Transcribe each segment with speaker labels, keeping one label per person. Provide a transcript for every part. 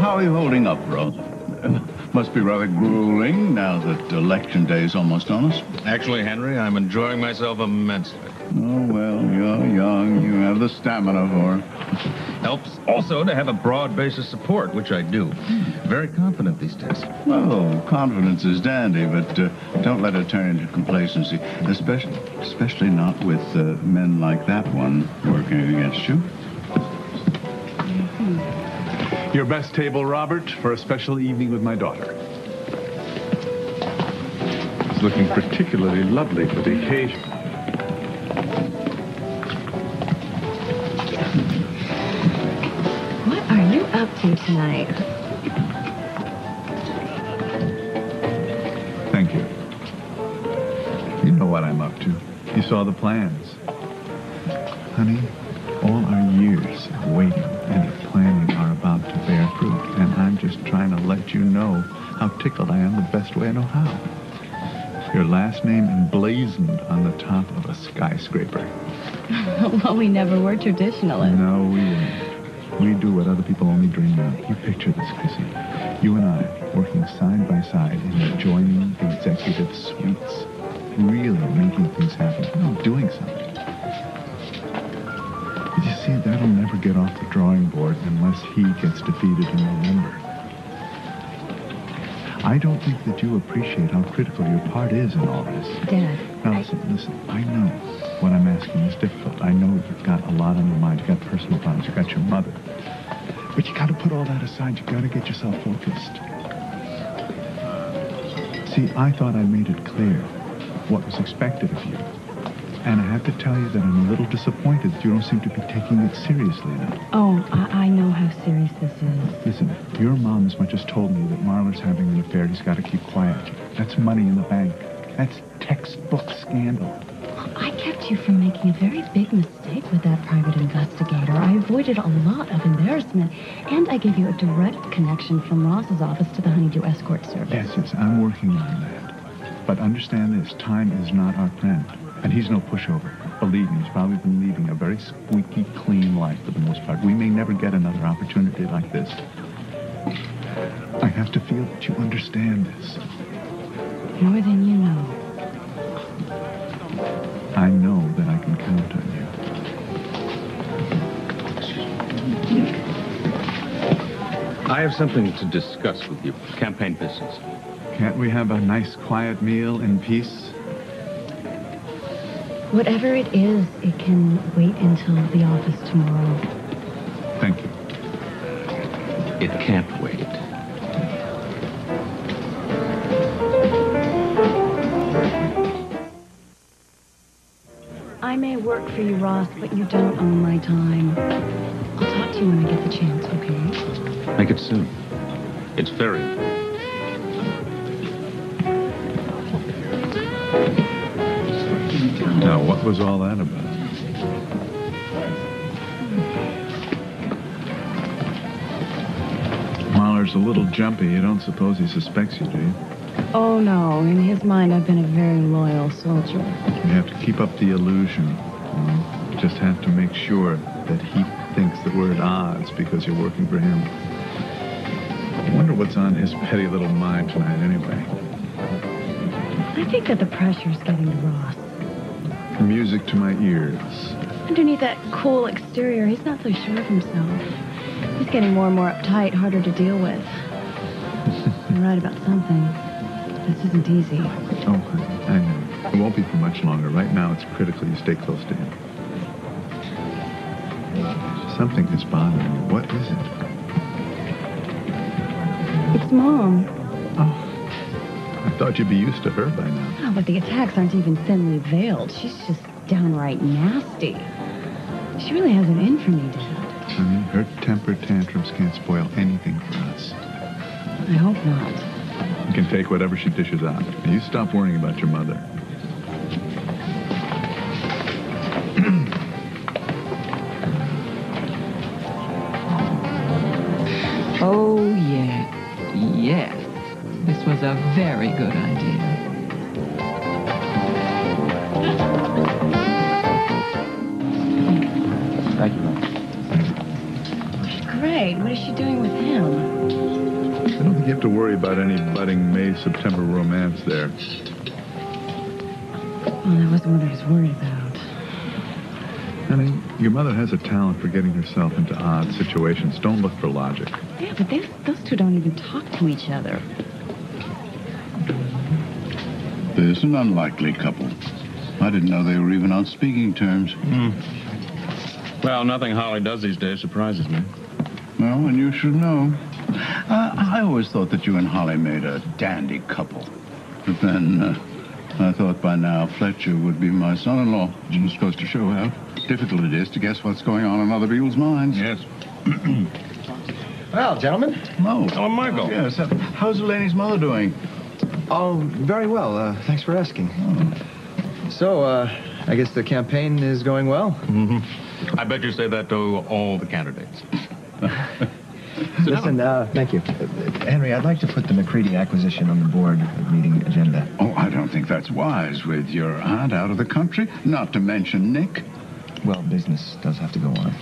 Speaker 1: How are you holding up, Ross? Must be rather grueling now that election day is almost on us.
Speaker 2: Actually, Henry, I'm enjoying myself immensely.
Speaker 1: Oh, well, you're young. You have the stamina for it.
Speaker 2: Helps also to have a broad base of support, which I do. Very confident these days.
Speaker 1: Oh, confidence is dandy, but don't let it turn into complacency, especially not with men like that one working against you.
Speaker 3: Your best table, Robert, for a special evening with my daughter. It's looking particularly lovely for the occasion.
Speaker 4: What are you up to tonight?
Speaker 3: Thank you. You know what I'm up to. You saw the plans. Honey, all our years of waiting and of planning are about to bear fruit, and I'm just trying to let you know how tickled I am the best way I know how. Your last name emblazoned on the top of a skyscraper.
Speaker 4: Well, we never were traditionalists.
Speaker 3: No, we didn't. We do what other people only dream of. You picture this, Chrissy. You and I working side by side and enjoying the executive suites. Really making things happen. No, doing something. But you see, that'll never get off the drawing board unless he gets defeated in November. I don't think that you appreciate how critical your part is in all this.
Speaker 4: Dad.
Speaker 3: Now, listen. I know what I'm asking is difficult. I know you've got a lot on your mind. You've got personal problems. You've got your mother. But you got to put all that aside. You've got to get yourself focused. See, I thought I made it clear what was expected of you. And I have to tell you that I'm a little disappointed that you don't seem to be taking it seriously enough.
Speaker 4: Oh, I know how serious this is.
Speaker 3: Listen, your mom as much as told me that Marler's having an affair he's got to keep quiet. That's money in the bank. That's textbook scandal.
Speaker 4: I kept you from making a very big mistake with that private investigator. I avoided a lot of embarrassment, and I gave you a direct connection from Ross's office to the Honeydew Escort Service.
Speaker 3: Yes, I'm working on that. But understand this, time is not our friend. And he's no pushover. Believe me, he's probably been leading a very squeaky clean life for the most part. We may never get another opportunity like this. I have to feel that you understand this.
Speaker 4: More than you know.
Speaker 3: I know that I can count on you.
Speaker 2: I have something to discuss with you. Campaign business.
Speaker 3: Can't we have a nice quiet meal in peace?
Speaker 4: Whatever it is, it can wait until the office tomorrow.
Speaker 3: Thank you.
Speaker 2: It can't wait.
Speaker 4: I may work for you, Ross, but you don't own my time. I'll talk to you when I get the chance, okay?
Speaker 2: Make it soon. It's very important.
Speaker 3: Now, what was all that about? Mahler's a little jumpy. You don't suppose he suspects you, do you?
Speaker 4: Oh, no. In his mind, I've been a very loyal soldier.
Speaker 3: You have to keep up the illusion. You just have to make sure that he thinks that we're at odds because you're working for him. I wonder what's on his petty little mind tonight, anyway.
Speaker 4: I think that the pressure's getting to Ross.
Speaker 3: Music to my ears.
Speaker 4: Underneath that cool exterior, he's not so sure of himself. He's getting more and more uptight, harder to deal with. You're right about something. This isn't easy.
Speaker 3: Oh, I know. It won't be for much longer. Right now, it's critical you stay close to him. Something is bothering you. What is it?
Speaker 4: It's Mom.
Speaker 3: Oh, I thought you'd be used to her by now.
Speaker 4: Oh, but the attacks aren't even thinly veiled. She's just downright nasty. She really has it in for me, Dad.
Speaker 3: Honey, her temper tantrums can't spoil anything for us.
Speaker 4: I hope not.
Speaker 3: You can take whatever she dishes out. Now, you stop worrying about your mother.
Speaker 5: Oh, yes. Yes. This was a very good idea.
Speaker 2: Thank you.
Speaker 4: Great. What is she doing with him?
Speaker 3: You have to worry about any budding May-September romance there.
Speaker 4: Well, that wasn't what I was worried about.
Speaker 3: Honey, your mother has a talent for getting herself into odd situations. Don't look for logic.
Speaker 4: Yeah, but those two don't even talk to each other.
Speaker 1: There's an unlikely couple. I didn't know they were even on speaking terms.
Speaker 2: Well, nothing Holly does these days surprises me.
Speaker 1: Well, and you should know. I always thought that you and Holly made a dandy couple. But then I thought by now Fletcher would be my son-in-law. Just goes to show how difficult it is to guess what's going on in other people's minds.
Speaker 2: Yes.
Speaker 6: Well, gentlemen.
Speaker 1: Oh.
Speaker 2: Hello, Michael.
Speaker 1: Yes. How's Elaine's mother doing?
Speaker 6: Oh, very well. Thanks for asking. So, I guess the campaign is going well?
Speaker 2: Mm-hmm. I bet you say that to all the candidates.
Speaker 6: Listen, thank you. Henry, I'd like to put the McCready acquisition on the board meeting agenda.
Speaker 1: Oh, I don't think that's wise with your aunt out of the country, not to mention Nick.
Speaker 6: Well, business does have to go on.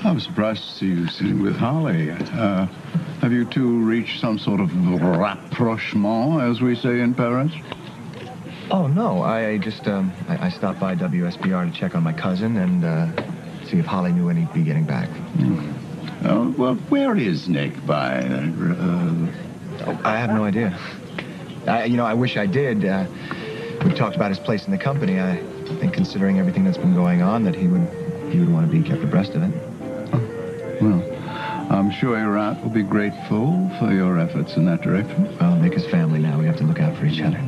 Speaker 1: I'm surprised to see you sitting with Holly. Have you two reached some sort of rapprochement, as we say in Paris?
Speaker 6: Oh, no. I just, I stopped by WSBR to check on my cousin and see if Holly knew when he'd be getting back.
Speaker 1: Oh, well, where is Nick by...
Speaker 6: I have no idea. I wish I did. We talked about his place in the company. I think considering everything that's been going on, that he would want to be kept abreast of it.
Speaker 1: Well, I'm sure your aunt will be grateful for your efforts in that direction.
Speaker 6: Well, Nick is family now. We have to look out for each other.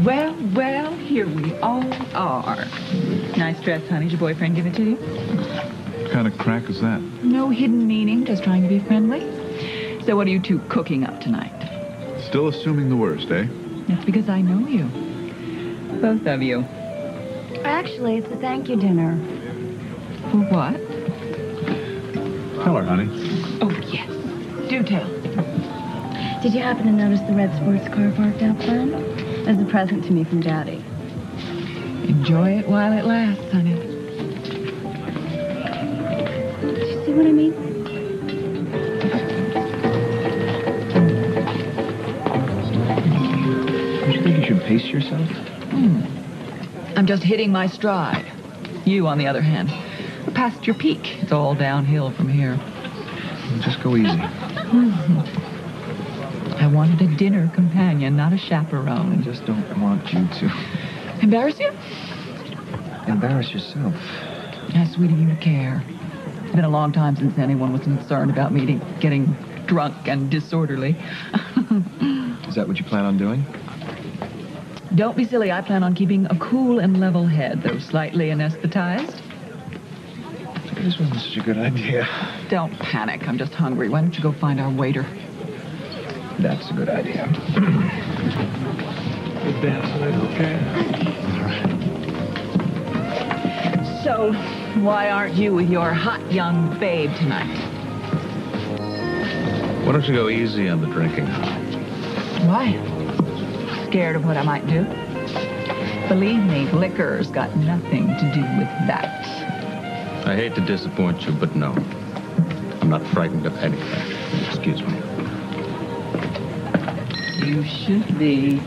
Speaker 7: Well, here we all are. Nice dress, honey. Did your boyfriend give it to you?
Speaker 3: What kind of crack is that?
Speaker 7: No hidden meaning, just trying to be friendly. So what are you two cooking up tonight?
Speaker 3: Still assuming the worst, eh?
Speaker 7: That's because I know you. Both of you.
Speaker 4: Actually, it's a thank you dinner.
Speaker 7: For what?
Speaker 3: Tell her, honey.
Speaker 7: Oh, yes. Do tell.
Speaker 4: Did you happen to notice the red sports car parked out front? As a present to me from Daddy.
Speaker 7: Enjoy it while it lasts, honey.
Speaker 4: Did you see what I mean?
Speaker 6: Don't you think you should pace yourself?
Speaker 7: I'm just hitting my stride. You, on the other hand, past your peak. It's all downhill from here.
Speaker 6: Just go easy.
Speaker 7: I wanted a dinner companion, not a chaperone.
Speaker 6: I just don't want you to
Speaker 7: Embarrass you?
Speaker 6: embarrass yourself.
Speaker 7: How sweet of you to care. It's been a long time since anyone was concerned about me getting drunk and disorderly.
Speaker 6: Is that what you plan on doing?
Speaker 7: Don't be silly. I plan on keeping a cool and level head, though slightly anesthetized.
Speaker 6: This wasn't such a good idea.
Speaker 7: Don't panic. I'm just hungry. Why don't you go find our waiter?
Speaker 6: That's a good idea.
Speaker 3: Good dance tonight, okay?
Speaker 7: So, why aren't you with your hot young babe tonight?
Speaker 2: Why don't you go easy on the drinking?
Speaker 7: Why? Scared of what I might do? Believe me, liquor's got nothing to do with that.
Speaker 2: I hate to disappoint you, but no. I'm not frightened of anything. Excuse me.
Speaker 7: You should be.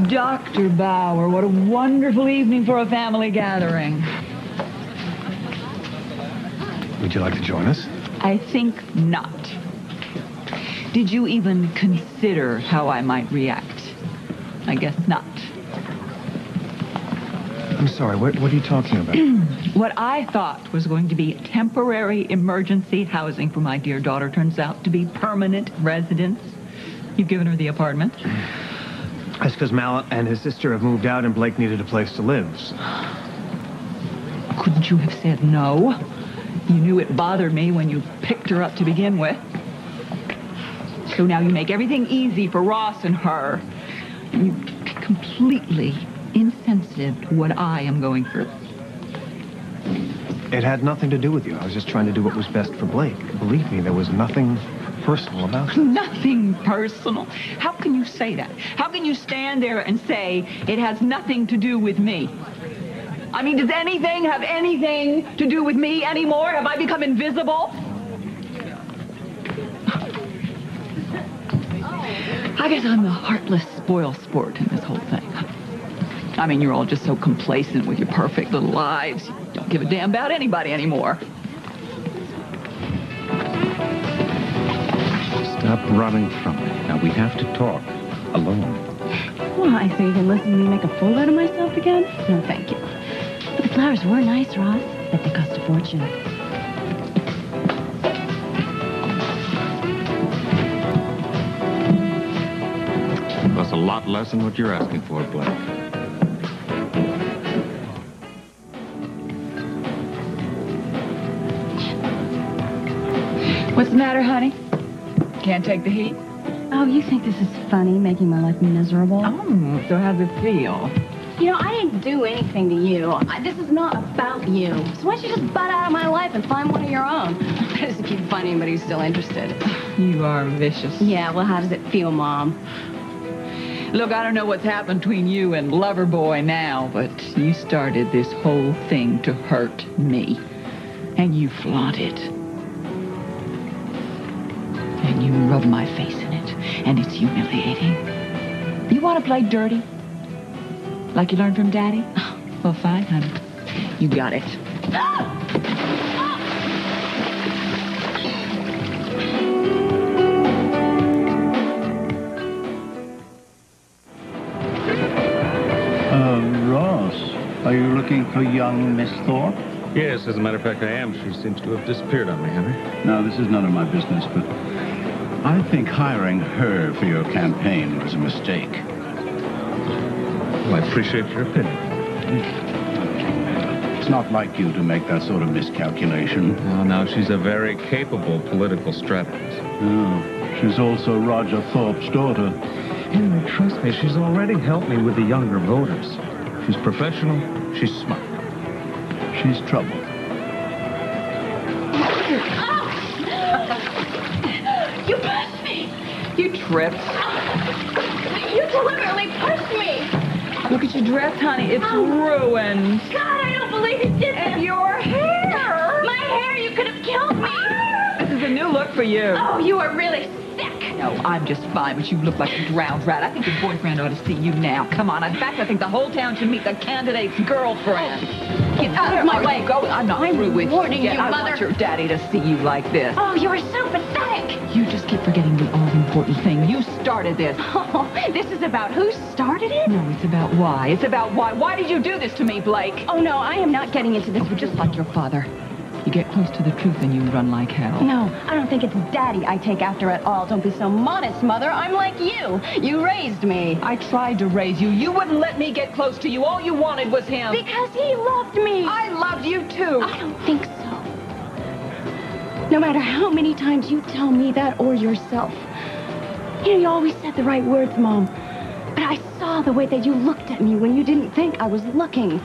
Speaker 7: Dr. Bauer, what a wonderful evening for a family gathering.
Speaker 3: Would you like to join us?
Speaker 7: I think not. Did you even consider how I might react? I guess not.
Speaker 6: I'm sorry, what are you talking about?
Speaker 7: What I thought was going to be temporary emergency housing for my dear daughter turns out to be permanent residence. You've given her the apartment.
Speaker 8: That's because Mal and his sister have moved out and Blake needed a place to live.
Speaker 7: Couldn't you have said no? You knew it bothered me when you picked her up to begin with. So now you make everything easy for Ross and her. You're completely insensitive to what I am going through.
Speaker 8: It had nothing to do with you. I was just trying to do what was best for Blake. Believe me, there was nothing personal about it.
Speaker 7: Nothing personal. How can you say that? How can you stand there and say it has nothing to do with me? I mean, does anything have anything to do with me anymore? Have I become invisible? I guess I'm the heartless spoil sport in this whole thing. I mean, you're all just so complacent with your perfect little lives. You don't give a damn about anybody anymore.
Speaker 2: Stop running from me. Now, we have to talk alone.
Speaker 4: Why, so you can listen to me make a fool out of myself again? No, thank you. But the flowers were nice, Ross. But they cost a fortune.
Speaker 2: That's a lot less than what you're asking for, Blake.
Speaker 7: What's the matter, honey? Can't take the heat?
Speaker 4: Oh, you think this is funny, making my life miserable?
Speaker 7: Oh, so how's it feel?
Speaker 4: You know, I didn't do anything to you. This is not about you. So why don't you just butt out of my life and find one of your own? I just keep finding anybody who's still interested.
Speaker 7: You are vicious.
Speaker 4: Yeah, well, how does it feel, Mom?
Speaker 7: Look, I don't know what's happened between you and Loverboy now, but you started this whole thing to hurt me. And you flaunt it. And you rub my face in it. And it's humiliating. You want to play dirty? Like you learned from Daddy? Well, fine, honey. You got it.
Speaker 1: Ross, are you looking for young Miss Thorpe?
Speaker 2: Yes, as a matter of fact, I am. She seems to have disappeared on me, Henry.
Speaker 1: Now, this is none of my business, but I think hiring her for your campaign was a mistake.
Speaker 2: Well, I appreciate your opinion.
Speaker 1: It's not like you to make that sort of miscalculation.
Speaker 2: Oh, now, she's a very capable political strategist.
Speaker 1: Oh, she's also Roger Thorpe's daughter.
Speaker 2: Henry, trust me, she's already helped me with the younger voters. She's professional, she's smart.
Speaker 1: She's trouble.
Speaker 4: You pushed me!
Speaker 7: You tripped.
Speaker 4: You deliberately pushed me!
Speaker 7: Look at your dress, honey. It's ruined.
Speaker 4: God, I don't believe you did
Speaker 7: And
Speaker 4: this!
Speaker 7: your hair.
Speaker 4: My hair, you could have killed me!
Speaker 7: This is a new look for you.
Speaker 4: Oh, you are really sick!
Speaker 7: No, I'm just fine, but you look like a drowned rat. I think your boyfriend ought to see you now. Come on. In fact, I think the whole town should meet the candidate's girlfriend. Get
Speaker 4: out of my way.
Speaker 7: Go. I'm not through with
Speaker 4: warning
Speaker 7: you.
Speaker 4: you,
Speaker 7: I
Speaker 4: Mother.
Speaker 7: want your daddy to see you like this.
Speaker 4: Oh, you are so pathetic!
Speaker 7: You just keep forgetting the all-important thing. You started this.
Speaker 4: Oh, this is about who started it?
Speaker 7: No, it's about why. It's about why. Why did you do this to me, Blake?
Speaker 4: Oh, no, I am not getting into this with
Speaker 7: Just like your father. You get close to the truth and you run like hell.
Speaker 4: No, I don't think it's Daddy I take after at all. Don't be so modest, Mother. I'm like you. You raised me.
Speaker 7: I tried to raise you. You wouldn't let me get close to you. All you wanted was him.
Speaker 4: Because he loved me.
Speaker 7: I loved you too.
Speaker 4: I don't think so. No matter how many times you tell me that or yourself. You know, you always said the right words, Mom. But I saw the way that you looked at me when you didn't think I was looking.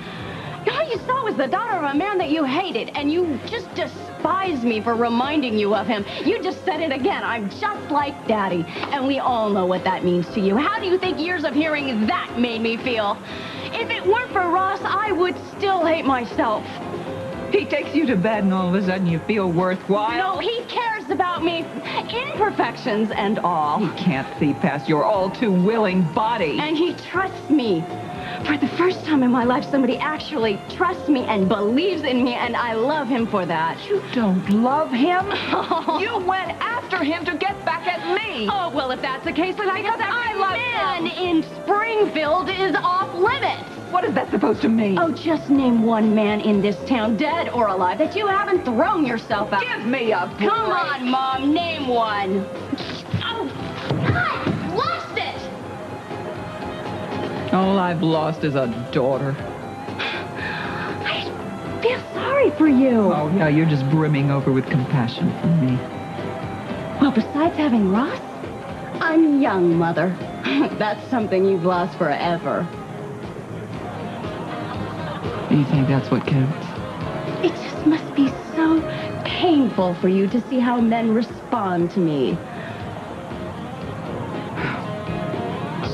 Speaker 4: All you saw was the daughter of a man that you hated, and you just despised me for reminding you of him. You just said it again. I'm just like Daddy, and we all know what that means to you. How do you think years of hearing that made me feel? If it weren't for Ross, I would still hate myself.
Speaker 7: He takes you to bed and all of a sudden you feel worthwhile.
Speaker 4: No, he cares about me, imperfections and all.
Speaker 7: He can't see past your all too willing body.
Speaker 4: And he trusts me. For the first time in my life, somebody actually trusts me and believes in me, and I love him for that.
Speaker 7: You don't love him? You went after him to get back at me.
Speaker 4: Oh, well, if that's the case, then I guess
Speaker 7: I love
Speaker 4: man in Springfield is off limits.
Speaker 7: What is that supposed to mean?
Speaker 4: Oh, just name one man in this town, dead or alive, that you haven't thrown yourself out.
Speaker 7: Give me a break.
Speaker 4: Come on, Mom, name one. Oh, God, lost it.
Speaker 7: All I've lost is a daughter.
Speaker 4: I feel sorry for you.
Speaker 7: Oh, yeah, you're just brimming over with compassion for me.
Speaker 4: Well, besides having Ross, I'm young, Mother. That's something you've lost forever.
Speaker 7: Do you think that's what counts?
Speaker 4: It just must be so painful for you to see how men respond to me.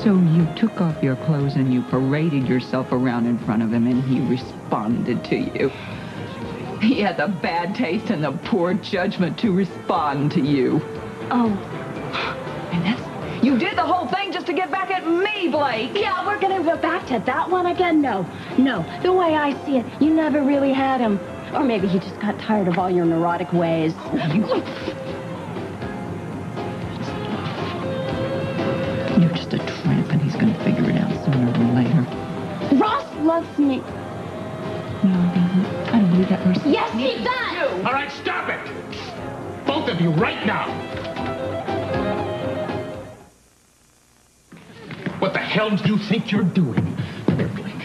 Speaker 5: So you took off your clothes and you paraded yourself around in front of him, and he responded to you. He had the bad taste and the poor judgment to respond to you.
Speaker 4: Oh.
Speaker 5: And you did the whole thing just to get back at me, Blake.
Speaker 4: Yeah, we're gonna go back to that one again? No. The way I see it, you never really had him. Or maybe he just got tired of all your neurotic ways.
Speaker 5: You're just a tramp, and he's gonna figure it out sooner or later.
Speaker 4: Ross loves me.
Speaker 5: No, he doesn't. I don't believe that person.
Speaker 4: Yes, he does!
Speaker 9: All right, stop it! Both of you, right now! What the hell do you think you're doing? Come here, Blake.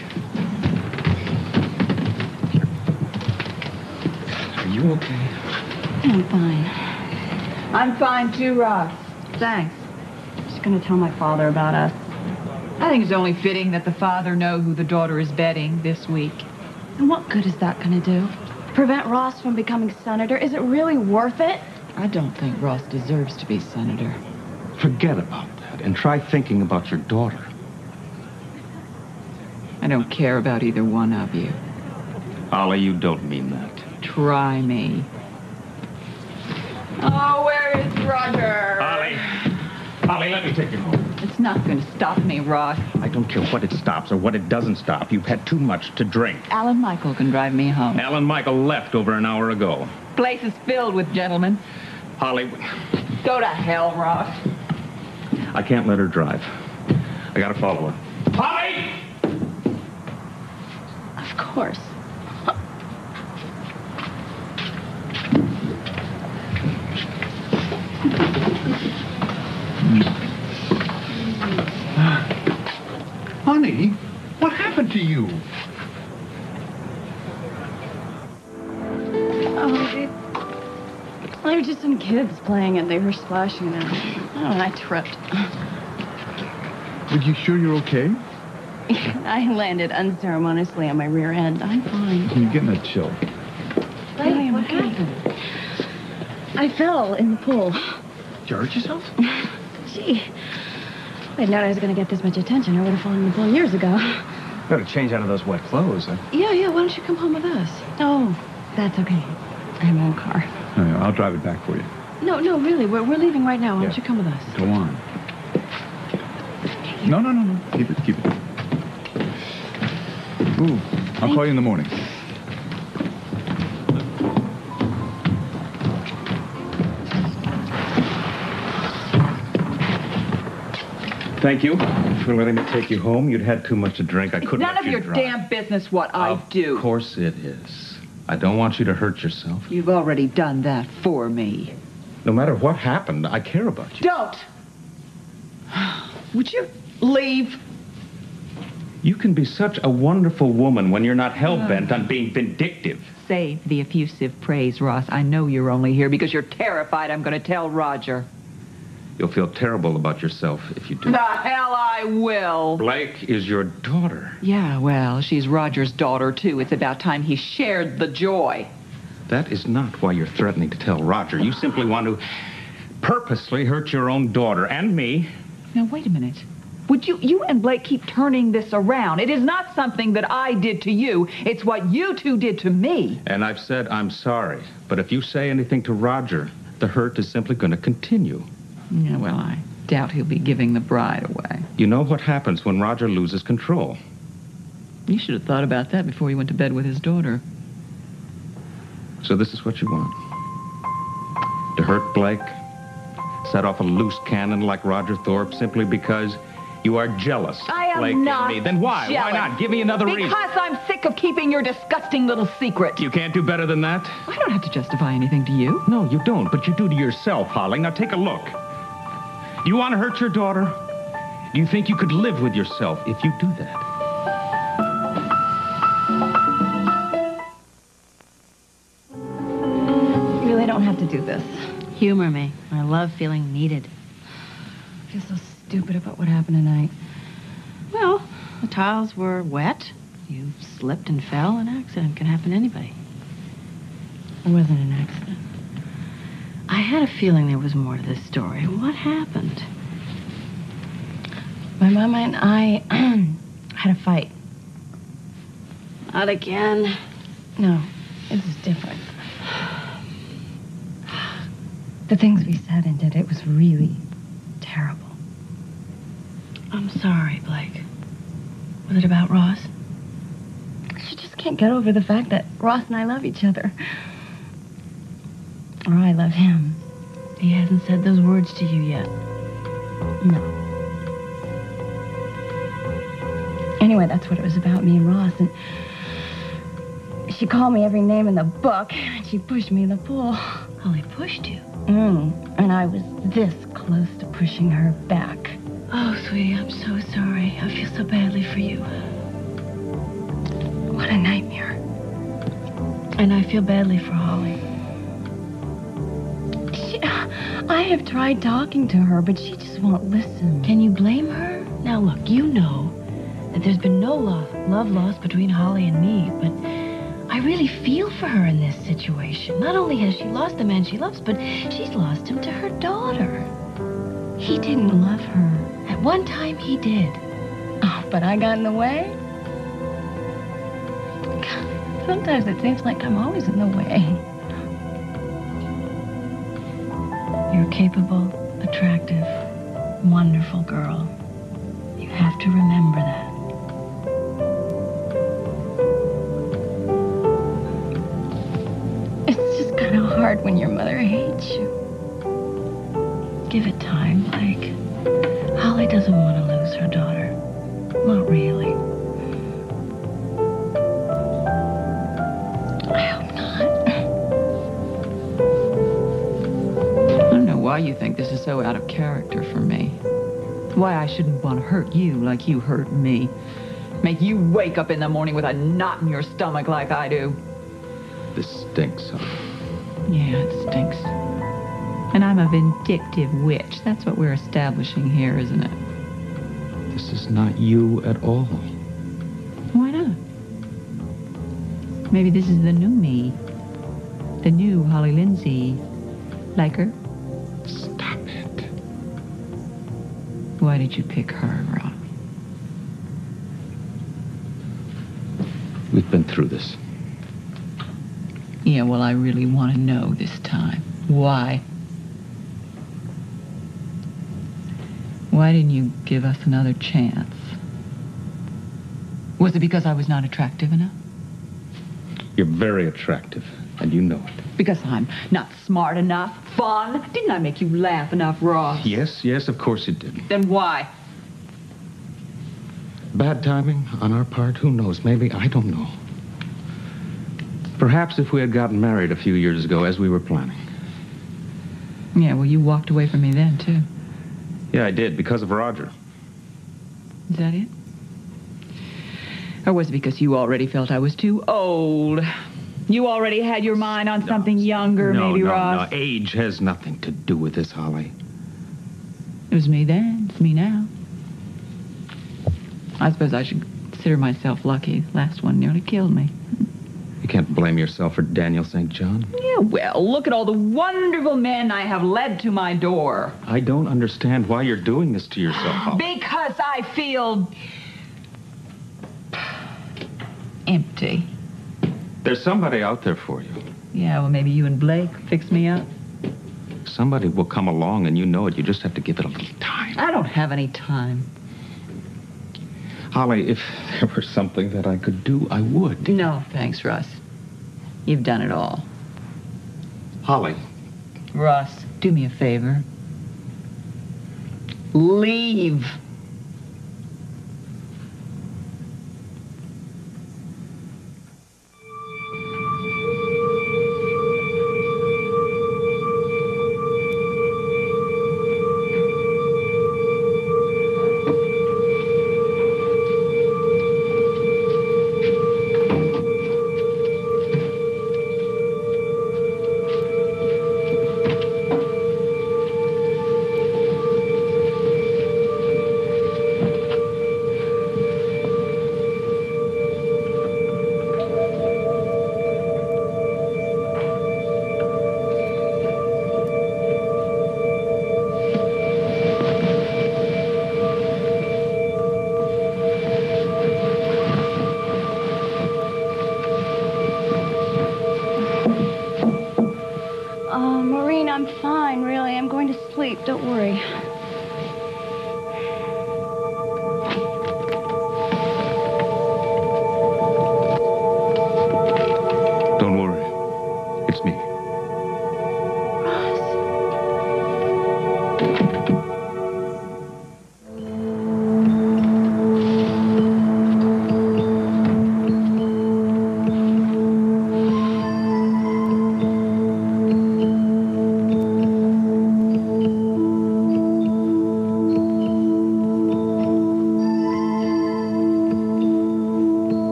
Speaker 9: Are you okay?
Speaker 4: I'm fine.
Speaker 7: I'm fine too, Ross. Thanks.
Speaker 4: Just gonna tell my father about us.
Speaker 5: I think it's only fitting that the father know who the daughter is betting this week.
Speaker 4: And what good is that gonna do? Prevent Ross from becoming senator? Is it really worth it?
Speaker 5: I don't think Ross deserves to be senator.
Speaker 2: Forget about that and try thinking about your daughter.
Speaker 5: I don't care about either one of you.
Speaker 2: Holly, you don't mean that.
Speaker 5: Try me. Oh, where is Roger?
Speaker 2: Holly, let me take you home.
Speaker 5: It's not going to stop me, Ross.
Speaker 2: I don't care what it stops or what it doesn't stop. You've had too much to drink.
Speaker 5: Alan Michael can drive me home.
Speaker 2: Alan Michael left over an hour ago.
Speaker 5: Place is filled with gentlemen.
Speaker 2: Holly,
Speaker 5: Go to hell, Ross.
Speaker 2: I can't let her drive. I gotta follow her. Holly!
Speaker 4: Of course.
Speaker 1: Honey, what happened to you?
Speaker 4: There were just some kids playing and they were splashing and I tripped.
Speaker 3: Are you sure you're okay?
Speaker 4: I landed unceremoniously on my rear end. I'm fine.
Speaker 3: You're getting a chill.
Speaker 4: Hey, what happened? I fell in the pool.
Speaker 8: Did you hurt yourself?
Speaker 4: Gee, if I'd known I was going to get this much attention, I would have fallen in the pool years ago.
Speaker 8: Better change out of those wet clothes. Huh?
Speaker 4: Yeah, why don't you come home with us? Oh, that's okay. I have my own car.
Speaker 3: No, I'll drive it back for you.
Speaker 4: No, really, we're leaving right now. Why don't you come with us?
Speaker 3: Go on. No. Keep it. Ooh, I'll call you in the morning.
Speaker 2: Thank you for letting me take you home. You'd had too much to drink. I couldn't
Speaker 5: None
Speaker 2: let
Speaker 5: of
Speaker 2: you
Speaker 5: your
Speaker 2: drive.
Speaker 5: damn business what I do.
Speaker 2: Of course it is. I don't want you to hurt yourself.
Speaker 5: You've already done that for me.
Speaker 2: No matter what happened, I care about you.
Speaker 5: Don't! Would you leave?
Speaker 2: You can be such a wonderful woman when you're not hell-bent on being vindictive.
Speaker 5: Save the effusive praise, Ross. I know you're only here because you're terrified I'm going to tell Roger.
Speaker 2: You'll feel terrible about yourself if you do.
Speaker 5: The hell I will.
Speaker 2: Blake is your daughter.
Speaker 5: Yeah, well, she's Roger's daughter, too. It's about time he shared the joy.
Speaker 2: That is not why you're threatening to tell Roger. You simply want to purposely hurt your own daughter and me.
Speaker 5: Now, wait a minute. Would you and Blake keep turning this around? It is not something that I did to you. It's what you two did to me.
Speaker 2: And I've said I'm sorry. But if you say anything to Roger, the hurt is simply going to continue.
Speaker 5: Yeah, well, I doubt he'll be giving the bride away.
Speaker 2: You know what happens when Roger loses control.
Speaker 5: You should have thought about that before you went to bed with his daughter.
Speaker 2: So this is what you want. To hurt Blake, set off a loose cannon like Roger Thorpe simply because you are jealous of
Speaker 5: I am
Speaker 2: Blake
Speaker 5: not
Speaker 2: and me. Then why?
Speaker 5: jealous.
Speaker 2: Why not? Give me another reason.
Speaker 5: Because I'm sick of keeping your disgusting little secret.
Speaker 2: You can't do better than that?
Speaker 5: I don't have to justify anything to you.
Speaker 2: No, you don't, but you do to yourself, Holly. Now take a look. You want to hurt your daughter? Do you think you could live with yourself if you do that?
Speaker 4: You really don't have to do this.
Speaker 10: Humor me. I love feeling needed.
Speaker 4: I feel so stupid about what happened tonight.
Speaker 10: Well, the tiles were wet. You slipped and fell. An accident can happen to anybody.
Speaker 4: It wasn't an accident.
Speaker 10: I had a feeling there was more to this story. What happened?
Speaker 4: My mama and I had a fight.
Speaker 10: Not again.
Speaker 4: No, this is different. The things we said and did, it was really terrible.
Speaker 10: I'm sorry, Blake. Was it about Ross?
Speaker 4: She just can't get over the fact that Ross and I love each other. Or I love him.
Speaker 10: He hasn't said those words to you yet.
Speaker 4: No. Anyway, that's what it was about, me and Ross. And she called me every name in the book, and she pushed me in the pool.
Speaker 10: Holly pushed you?
Speaker 4: And I was this close to pushing her back.
Speaker 10: Oh, sweetie, I'm so sorry. I feel so badly for you.
Speaker 4: What a nightmare.
Speaker 10: And I feel badly for Holly.
Speaker 4: I have tried talking to her, but she just won't listen.
Speaker 10: Can you blame her? Now, look, you know that there's been no love lost between Holly and me, but I really feel for her in this situation. Not only has she lost the man she loves, but she's lost him to her daughter.
Speaker 4: He didn't love her.
Speaker 10: At one time, he did.
Speaker 4: Oh, but I got in the way? Sometimes it seems like I'm always in the way.
Speaker 10: You're a capable, attractive, wonderful girl. You have to remember that.
Speaker 4: It's just kind of hard when your mother hates you.
Speaker 10: Give it time, Blake. Holly doesn't want to lose her daughter. Not really.
Speaker 4: I hope not.
Speaker 5: I don't know why you think this is so out of character for me. Why I shouldn't want to hurt you like you hurt me. Make you wake up in the morning with a knot in your stomach like I do.
Speaker 2: This stinks, huh?
Speaker 5: Yeah, it stinks. And I'm a vindictive witch. That's what we're establishing here, isn't it?
Speaker 2: This is not you at all.
Speaker 5: Why not? Maybe this is the new me. The new Holly Lindsay. Like her?
Speaker 2: Stop it.
Speaker 5: Why did you pick her, Ross?
Speaker 2: We've been through this.
Speaker 5: Yeah, well, I really want to know this time. Why? Why didn't you give us another chance? Was it because I was not attractive enough?
Speaker 2: You're very attractive, and you know it.
Speaker 5: Because I'm not smart enough? Fun? Didn't I make you laugh enough, Ross?
Speaker 2: Yes, of course you did.
Speaker 5: Then why?
Speaker 2: Bad timing on our part? Who knows? Maybe. I don't know. Perhaps if we had gotten married a few years ago, as we were planning.
Speaker 5: Yeah, well, you walked away from me then, too.
Speaker 2: Yeah, I did, because of Roger.
Speaker 5: Is that it? Or was it because you already felt I was too old? You already had your mind on something younger, maybe, Ross?
Speaker 2: No. Age has nothing to do with this, Holly.
Speaker 5: It was me then. It's me now. I suppose I should consider myself lucky. Last one nearly killed me.
Speaker 2: You can't blame yourself for Daniel St. John.
Speaker 5: Yeah, well, look at all the wonderful men I have led to my door.
Speaker 2: I don't understand why you're doing this to yourself, Holly.
Speaker 5: Because I feel empty.
Speaker 2: There's somebody out there for you.
Speaker 5: Yeah, well, maybe you and Blake fix me up.
Speaker 2: Somebody will come along, and you know it. You just have to give it a little time.
Speaker 5: I don't have any time.
Speaker 2: Holly, if there were something that I could do, I would.
Speaker 5: No, thanks, Russ. You've done it all.
Speaker 2: Holly.
Speaker 5: Russ, do me a favor. Leave.
Speaker 4: asleep. Don't worry.
Speaker 2: Don't worry. It's me.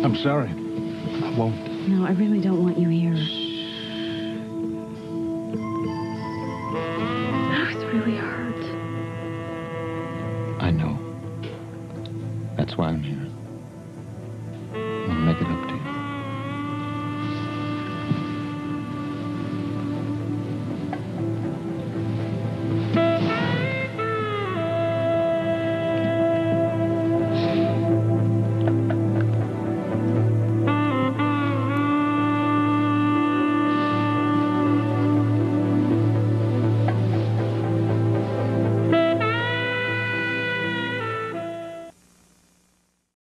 Speaker 9: I'm sorry. I won't.
Speaker 4: No, I really don't want you here.